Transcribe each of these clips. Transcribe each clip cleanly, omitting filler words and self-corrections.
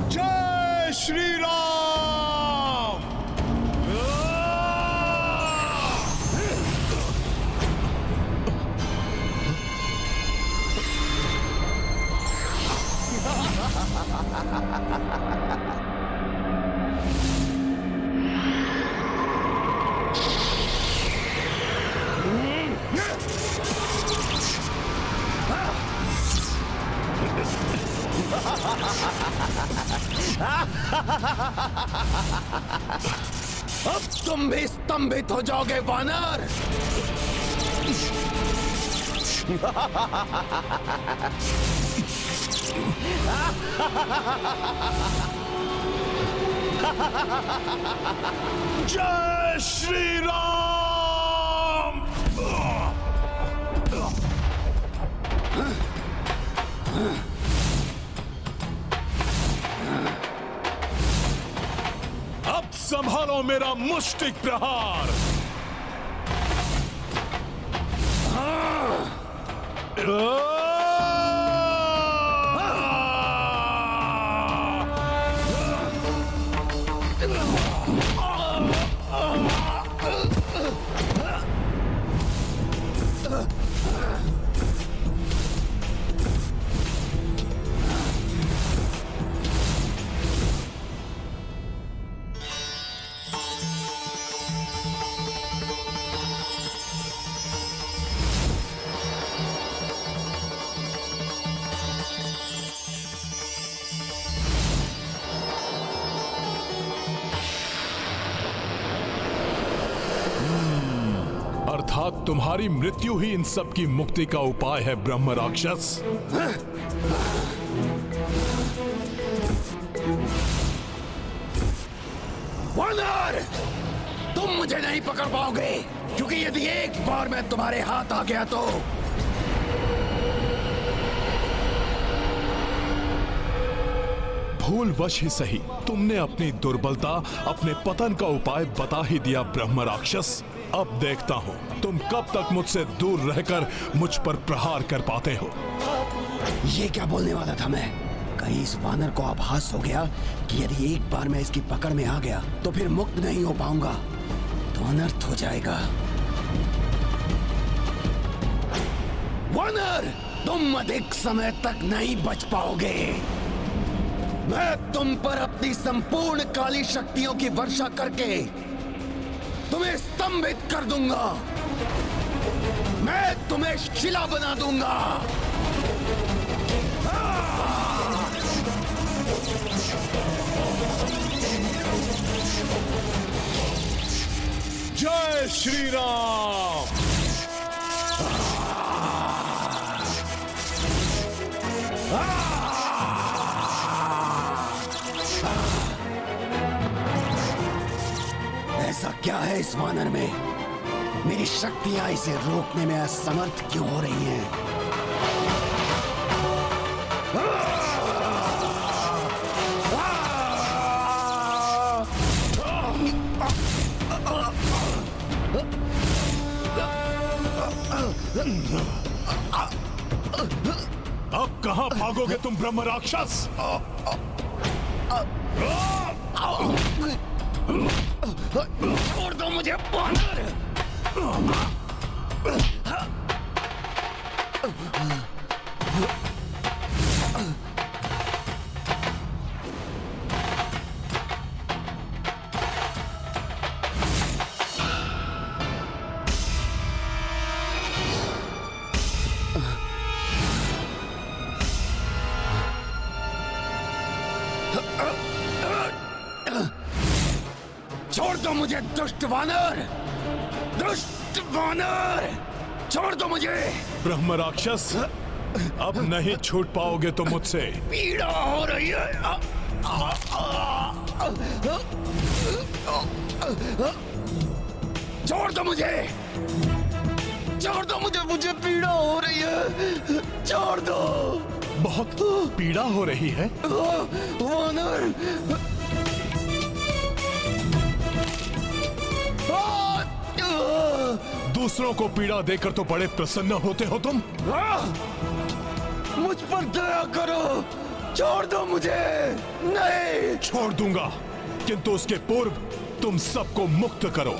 जय श्री राम। अब तुम भी स्तंभित हो जाओगे वानर। जय श्री राम। अब संभालो मेरा मुष्टिक प्रहार। अर्थात तुम्हारी मृत्यु ही इन सब की मुक्ति का उपाय है ब्रह्म राक्षस। वानर, तुम मुझे नहीं पकड़ पाओगे, क्योंकि यदि एक बार मैं तुम्हारे हाथ आ गया तो भूलवश ही सही तुमने अपनी दुर्बलता, अपने पतन का उपाय बता ही दिया ब्रह्म राक्षस। अब देखता हूँ तुम कब तक मुझसे दूर रहकर मुझ पर प्रहार कर पाते हो। ये क्या बोलने वाला था मैं? कहीं इस वानर को आभास हो गया कि यदि एक बार मैं इसकी पकड़ में आ गया तो फिर मुक्त नहीं हो पाऊंगा, तो अनर्थ हो जाएगा। वानर, तुम अधिक समय तक नहीं बच पाओगे। मैं तुम पर अपनी संपूर्ण काली शक्तियों की वर्षा करके तुम्हें स्तंभित कर दूंगा। मैं तुम्हें शिला बना दूंगा। जय श्री राम। ऐसा क्या है इस वानर में? मेरी शक्तियां इसे रोकने में असमर्थ क्यों हो रही हैं? अब कहां भागोगे तुम ब्रह्म राक्षस? छोड़ दो मुझे वानर! छोड़ दो मुझे दुष्ट वानर! दुष्ट वानर! छोड़ दो मुझे! ब्रह्म राक्षस, अब नहीं छूट पाओगे तुम मुझसे। पीड़ा हो रही है। छोड़ दो मुझे! छोड़ दो मुझे! मुझे पीड़ा हो रही है। छोड़ दो। बहुत पीड़ा हो रही है। वानर! दूसरों को पीड़ा देकर तो बड़े प्रसन्न होते हो तुम। मुझ पर दया करो, छोड़ दो मुझे। नहीं छोड़ दूंगा, किंतु उसके पूर्व तुम सबको मुक्त करो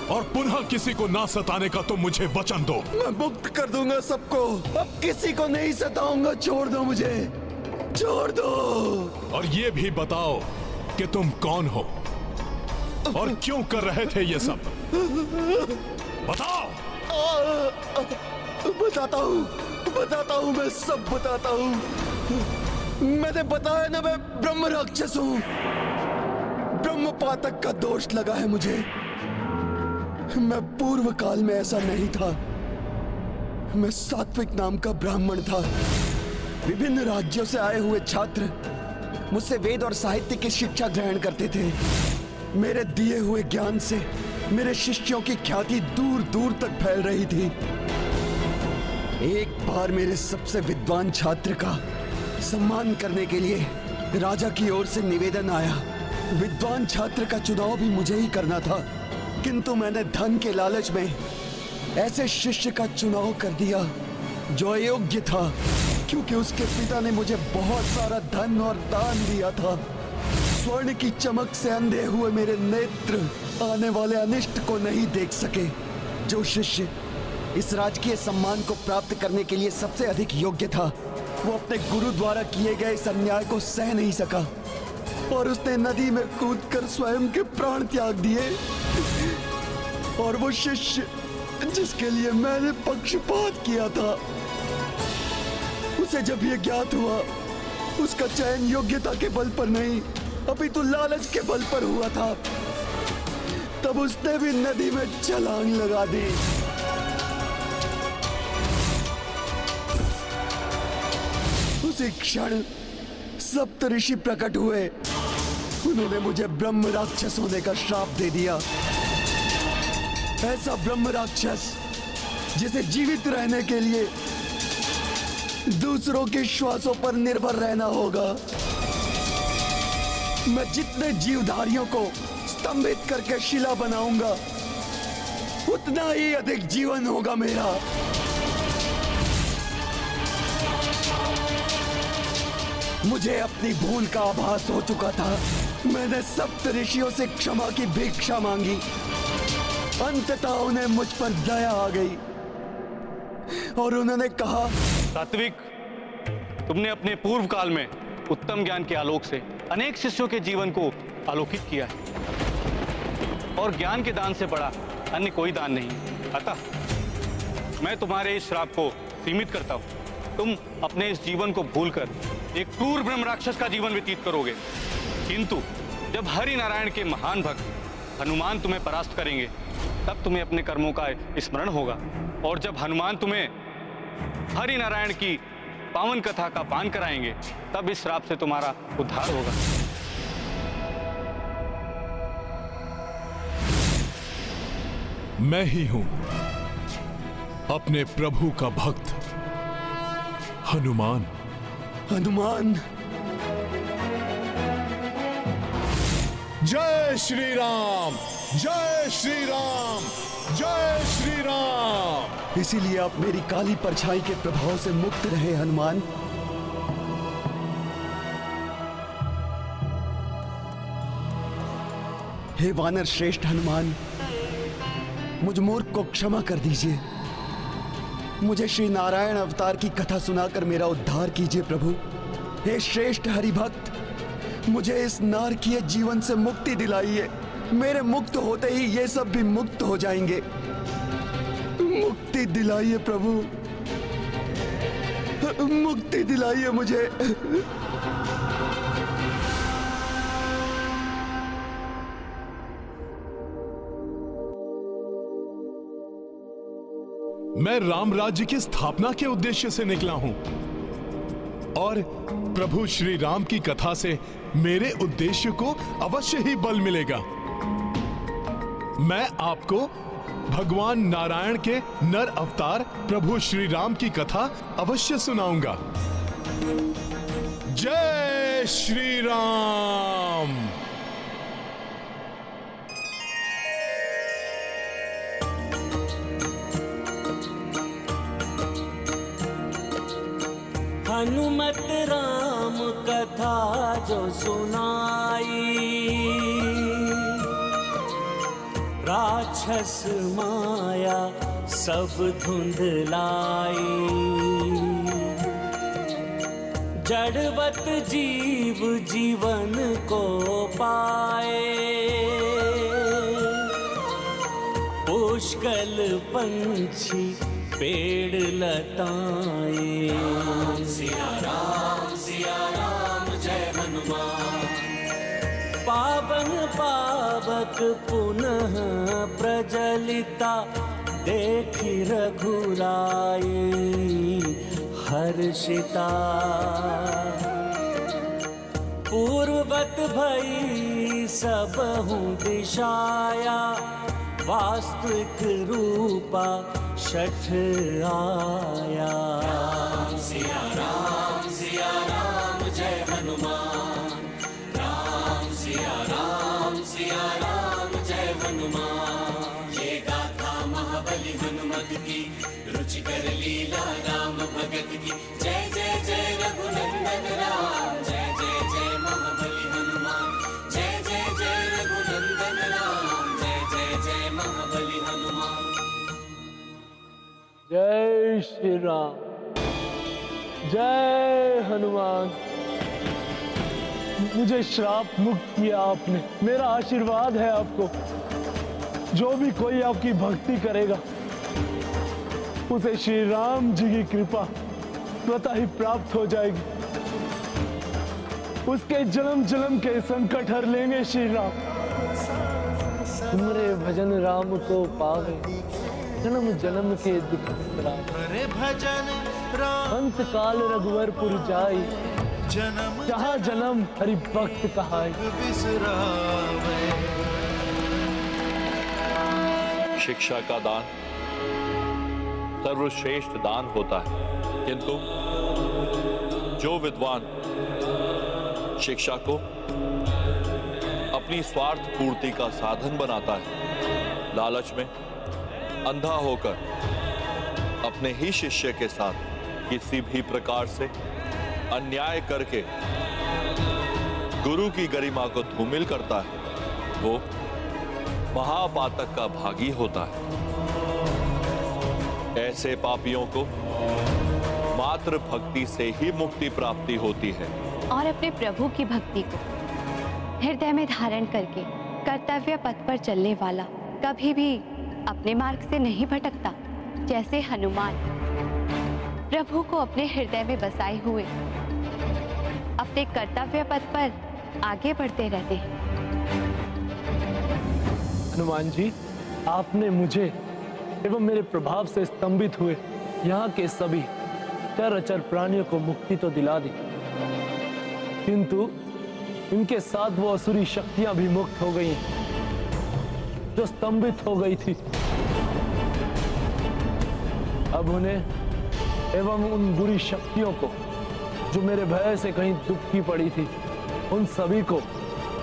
और पुनः किसी को ना सताने का तुम मुझे वचन दो। मैं मुक्त कर दूंगा सबको, अब किसी को नहीं सताऊंगा। छोड़ दो मुझे, छोड़ दो। और ये भी बताओ कि तुम कौन हो और क्यों कर रहे थे ये सब। बताओ। बताता हूँ, मैं सब बताता हूँ। मैंने बताया ना, मैं ब्रह्म राक्षस हूँ। ब्रह्म पातक का दोष लगा है मुझे। मैं पूर्व काल में ऐसा नहीं था। मैं सात्विक नाम का ब्राह्मण था। विभिन्न राज्यों से आए हुए छात्र मुझसे वेद और साहित्य की शिक्षा ग्रहण करते थे। मेरे दिए हुए ज्ञान से मेरे शिष्यों की ख्याति दूर दूर तक फैल रही थी। एक बार मेरे सबसे विद्वान छात्र का सम्मान करने के लिए राजा की ओर से निवेदन आया। विद्वान छात्र का चुनाव भी मुझे ही करना था, किंतु मैंने धन के लालच में ऐसे शिष्य का चुनाव कर दिया जो अयोग्य था, क्योंकि उसके पिता ने मुझे बहुत सारा धन और दान दिया था। स्वर्ण की चमक से अंधे हुए मेरे नेत्र आने वाले अनिष्ट को नहीं देख सके। जो शिष्य इस राजकीय सम्मान को प्राप्त करने के लिए सबसे अधिक योग्य था, वो अपने गुरु द्वारा किए गए इस अन्याय को सह नहीं सका और उसने नदी में कूदकर स्वयं के प्राण त्याग दिए। और वो शिष्य जिसके लिए मैंने पक्षपात किया था, उसे जब ये ज्ञात हुआ, उसका चयन योग्यता के बल पर नहीं अपितु लालच के बल पर हुआ था, तब उसने भी नदी में छलांग लगा दी। उसी क्षण सप्त ऋषि प्रकट हुए। उन्होंने मुझे ब्रह्म राक्षस होने का श्राप दे दिया। ऐसा ब्रह्म राक्षस जिसे जीवित रहने के लिए दूसरों के श्वासों पर निर्भर रहना होगा। मैं जितने जीवधारियों को स्तंभित करके शिला बनाऊंगा, उतना ही अधिक जीवन होगा मेरा। मुझे अपनी भूल का आभास हो चुका था। मैंने सप्त ऋषियों से क्षमा की भिक्षा मांगी। अंततः उन्हें मुझ पर दया आ गई और उन्होंने कहा, सात्विक, तुमने अपने पूर्व काल में उत्तम ज्ञान के आलोक से अनेक शिष्यों के जीवन को आलोकित किया है और ज्ञान के दान से बड़ा अन्य कोई दान नहीं। अतः मैं तुम्हारे इस श्राप को सीमित करता हूं। तुम अपने इस जीवन को भूलकर एक क्रूर ब्रह्म राक्षस का जीवन व्यतीत करोगे, किंतु जब हरि नारायण के महान भक्त हनुमान तुम्हें परास्त करेंगे, तब तुम्हें अपने कर्मों का स्मरण होगा। और जब हनुमान तुम्हें हरि नारायण की पावन कथा का पान कराएंगे, तब इस श्राप से तुम्हारा उद्धार होगा। मैं ही हूं अपने प्रभु का भक्त हनुमान। हनुमान, जय श्री राम, जय श्री राम, जय श्री राम। इसीलिए आप मेरी काली परछाई के प्रभाव से मुक्त रहे हनुमान। हे वानर श्रेष्ठ हनुमान, मुझ मूर्ख को क्षमा कर दीजिए। मुझे श्री नारायण अवतार की कथा सुनाकर मेरा उद्धार कीजिए प्रभु। हे श्रेष्ठ हरिभक्त, मुझे इस नारकीय जीवन से मुक्ति दिलाइए। मेरे मुक्त होते ही ये सब भी मुक्त हो जाएंगे। मुक्ति दिलाइए प्रभु, मुक्ति दिलाइए मुझे। मैं राम राज्य की स्थापना के उद्देश्य से निकला हूं और प्रभु श्री राम की कथा से मेरे उद्देश्य को अवश्य ही बल मिलेगा। मैं आपको भगवान नारायण के नर अवतार प्रभु श्री राम की कथा अवश्य सुनाऊंगा। जय श्री राम। हनुमत राम कथा जो सुनाई, राक्षस माया सब धुंधलाई। जड़वत जीव जीवन को पाए, पुष्कल पंछी पेड़ लताएं। सिया राम जय हनुमान। पावन पावक पुनः प्रजलिता, देखी रघुराई हर्षिता। पूर्वत भई सबहु दिशाया, वास्तविक रूपा छठ आया। सिया राम जय हनुमान। सिया राम जय हनुमान। ये गाथा महाबली हनुमत की, रुचिकर लीला राम भगत की। जय जय जय रघुनंदन राम, जय जय जय महाबली हनुमान। जय जय जय रघुनंदन राम, जय जय जय महाबली हनुमान। जय श्री राम, जय हनुमान। मुझे श्राप मुक्त किया आपने, मेरा आशीर्वाद है आपको। जो भी कोई आपकी भक्ति करेगा, उसे श्री राम जी की कृपा स्वतः ही प्राप्त हो जाएगी। उसके जन्म जन्म के संकट हर लेंगे श्री राम। तुमरे भजन राम को पावे, जन्म जन्म के दुख बिसरावे। भजन राम अंत काल रघुवरपुर जाई, जहाँ जन्म हरि भक्त कहाई। शिक्षा का दान सर्वश्रेष्ठ दान होता है, किंतु जो विद्वान शिक्षा को अपनी स्वार्थ पूर्ति का साधन बनाता है, लालच में अंधा होकर अपने ही शिष्य के साथ किसी भी प्रकार से अन्याय करके गुरु की गरिमा को धूमिल करता है, वो महापातक का भागी होता है। ऐसे पापियों को मात्र भक्ति से ही मुक्ति प्राप्ति होती है। और अपने प्रभु की भक्ति को हृदय में धारण करके कर्तव्य पथ पर चलने वाला कभी भी अपने मार्ग से नहीं भटकता। जैसे हनुमान प्रभु को अपने हृदय में बसाए हुए अपने कर्तव्य पथ पर आगे बढ़ते रहते हैं। हनुमान जी, आपने मुझे एवं मेरे प्रभाव से स्तंभित हुए यहाँ के सभी चर प्राणियों को मुक्ति तो दिला दी, किंतु इनके साथ वो असुरी शक्तियां भी मुक्त हो गई जो स्तंभित हो गई थी। अब उन्हें एवं उन बुरी शक्तियों को जो मेरे भय से कहीं दुबकी पड़ी थी, उन सभी को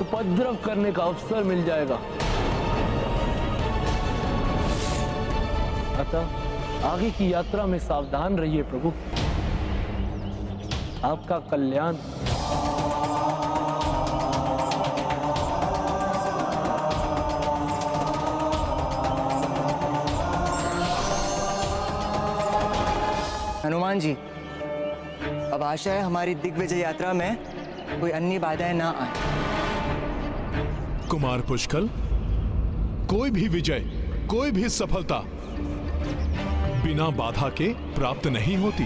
उपद्रव करने का अवसर मिल जाएगा। अतः आगे की यात्रा में सावधान रहिए प्रभु। आपका कल्याण। हनुमान जी, अब आशा है हमारी दिग्विजय यात्रा में कोई अन्य बाधाएं ना आए। कुमार पुष्कल, कोई भी विजय, कोई भी सफलता बिना बाधा के प्राप्त नहीं होती।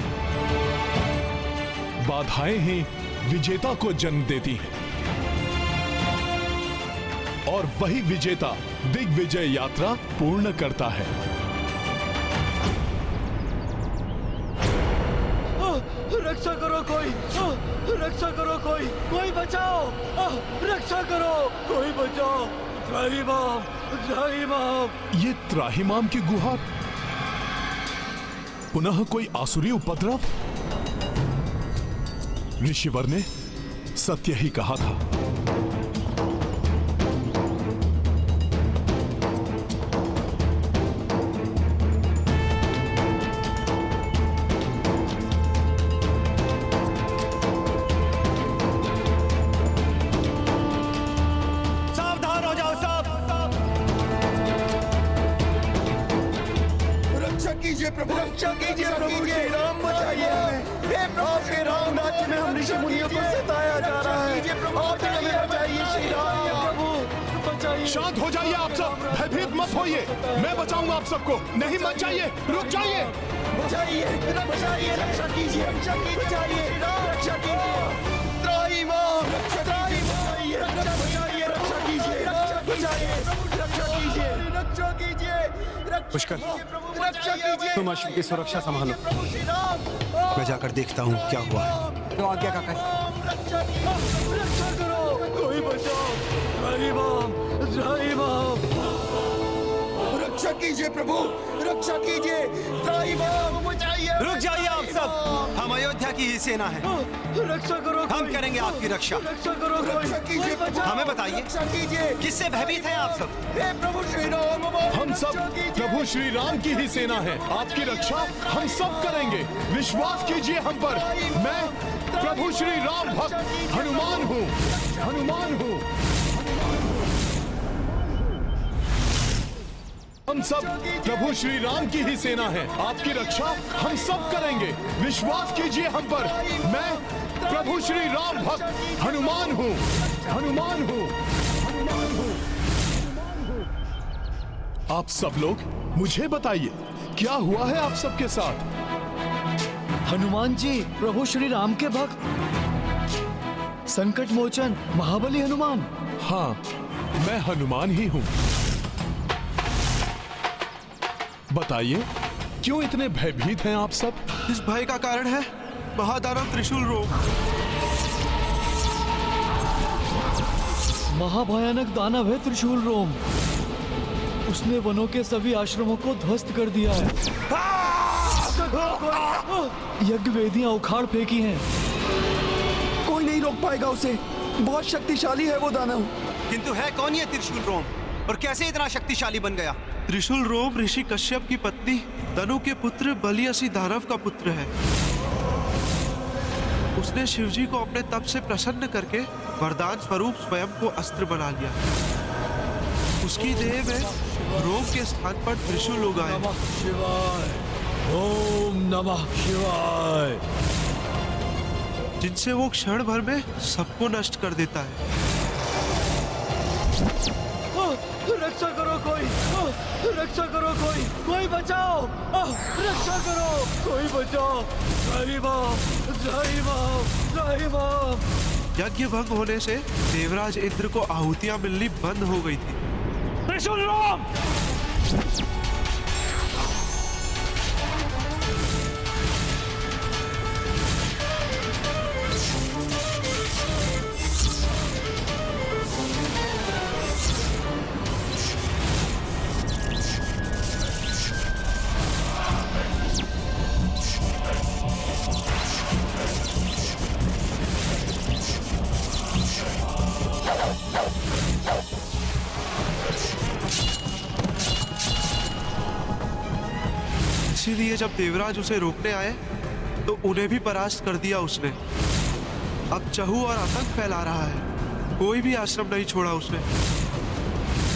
बाधाएं ही विजेता को जन्म देती हैं और वही विजेता दिग्विजय यात्रा पूर्ण करता है। रक्षा करो कोई, रक्षा करो कोई, कोई बचाओ, रक्षा करो कोई, बचाओ। त्राहिमाम ये त्राहिमाम की गुहार, पुनः कोई आसुरी उपद्रव? ऋषिवर ने सत्य ही कहा था। सावधान हो जाओ सब। रक्षा कीजिए प्रभु, रक्षा कीजिए प्रभु, श्री राम बचाइए हमें। हे प्रभु, श्री राम राज्य में हम ऋषि मुनियों को सताया जा रहा है। आप हमें बचाइए श्री राम। प्रभु बचाइए। शांत हो जाइए आप सब, भयभीत मत होइए। मैं बचाऊंगा आप सबको। नहीं मत जाइए, रुक जाइए। बचाइए, बचाइए, रक्षा कीजिए, रक्षा कीजिए, बचाइए, रक्षा कीजिए। त्राहिमाम, त्राहिमाम, रक्षा बचाइए, रक्षा कीजिए, रक्षा बचाइए, रक्षा कीजिए, रक्षा कीजिए, पुष्कर, रक्षा कीजिए। तुम अश्व की सुरक्षा संभालो, प्रभु श्री राम। मैं जाकर देखता हूँ क्या हुआ है। तो आज्ञा काका। रक्षा करो, कोई बचाओ। रक्षा कीजिए प्रभु, रक्षा कीजिए, त्राहिमाम बचाइए। रुक जाइए आप सब, हम अयोध्या की ही सेना है। रक्षा करो, हम करेंगे आपकी रक्षा। रक्षा करो, रक्षा कीजिए, हमें बताइए, रक्षा कीजिए। किससे भयभीत हैं आप सब? हे प्रभु श्री राम, हम सब प्रभु श्री राम की ही सेना है। आपकी रक्षा हम सब करेंगे, विश्वास कीजिए हम पर। मैं प्रभु श्री राम भक्त हनुमान हूँ, हनुमान हूँ। हम सब प्रभु श्री राम की ही सेना है। आपकी रक्षा हम सब करेंगे, विश्वास कीजिए हम पर। मैं प्रभु श्री राम भक्त हनुमान हूँ, हनुमान हूँ, हनुमान हूँ। आप सब लोग मुझे बताइए, क्या हुआ है आप सबके साथ? हनुमान जी, प्रभु श्री राम के भक्त, संकट मोचन महाबली हनुमान। हाँ, मैं हनुमान ही हूँ। बताइए, क्यों इतने भयभीत हैं आप सब? इस भय का कारण है महादानव त्रिशूल रोग। महाभयानक दानव है त्रिशूल रोम। उसने वनों के सभी आश्रमों को ध्वस्त कर दिया है। यज्ञ वेदियां उखाड़ फेंकी हैं। कोई नहीं रोक पाएगा उसे, बहुत शक्तिशाली है वो दानव। किंतु है कौन ये त्रिशूल रोम, और कैसे इतना शक्तिशाली बन गया? त्रिशूल रोम ऋषि कश्यप की पत्नी तनु के पुत्र बलियसी दानव का पुत्र है। उसने शिवजी को अपने तप से प्रसन्न करके वरदान स्वरूप स्वयं को अस्त्र बना लिया। उसकी देह में रोम के स्थान पर त्रिशूल उगाए। ओम नमः शिवाय। जिनसे वो क्षण भर में सबको नष्ट कर देता है। रक्षा करो कोई, रक्षा करो कोई, कोई बचाओ, रक्षा करो, कोई बचाओ। यज्ञ भंग होने से देवराज इंद्र को आहुतियां मिलनी बंद हो गई थी। त्रिशूल राम! इसीलिए जब देवराज उसे रोकने आए तो उन्हें भी परास्त कर दिया उसने। अब चहू और आतंक फैला रहा है। कोई भी आश्रम नहीं छोड़ा उसने।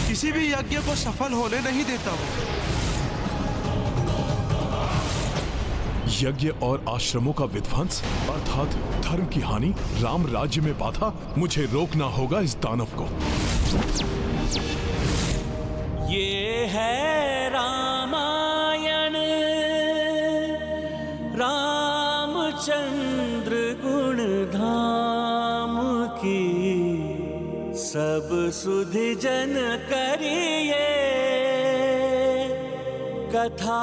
किसी भी यज्ञ को सफल होने नहीं देता वो। यज्ञ और आश्रमों का विध्वंस अर्थात धर्म की हानि, राम राज्य में बाधा। मुझे रोकना होगा इस दानव को। ये है रामायण, रामचंद्र गुण धाम की, सब सुधि जन करिए कथा।